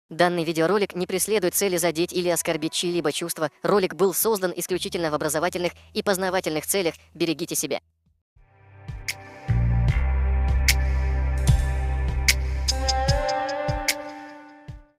Данный видеоролик не преследует цели задеть или оскорбить чьи-либо чувства. Ролик был создан исключительно в образовательных и познавательных целях. Берегите себя.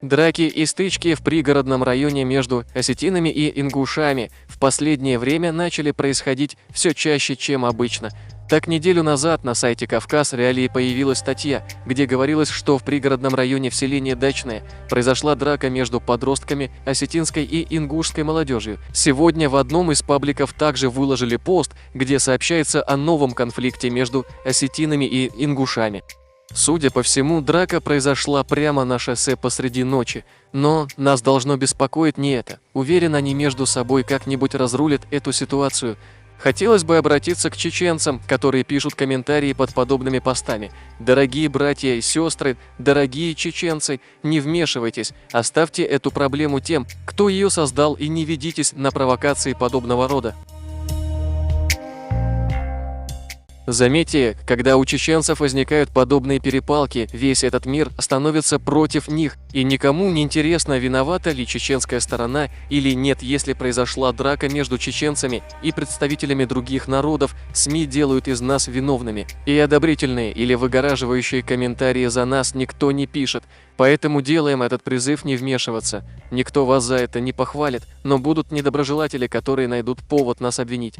Драки и стычки в пригородном районе между осетинами и ингушами в последнее время начали происходить все чаще, чем обычно. Так, неделю назад на сайте «Кавказ Реалии» появилась статья, где говорилось, что в пригородном районе в селении Дачное произошла драка между подростками осетинской и ингушской молодежью. Сегодня в одном из пабликов также выложили пост, где сообщается о новом конфликте между осетинами и ингушами. Судя по всему, драка произошла прямо на шоссе посреди ночи, но нас должно беспокоить не это. Уверен, они между собой как-нибудь разрулят эту ситуацию. Хотелось бы обратиться к чеченцам, которые пишут комментарии под подобными постами. Дорогие братья и сестры, дорогие чеченцы, не вмешивайтесь, оставьте эту проблему тем, кто ее создал, и не ведитесь на провокации подобного рода. Заметьте, когда у чеченцев возникают подобные перепалки, весь этот мир становится против них, и никому не интересно, виновата ли чеченская сторона или нет. Если произошла драка между чеченцами и представителями других народов, СМИ делают из нас виновными, и одобрительные или выгораживающие комментарии за нас никто не пишет. Поэтому делаем этот призыв не вмешиваться. Никто вас за это не похвалит, но будут недоброжелатели, которые найдут повод нас обвинить.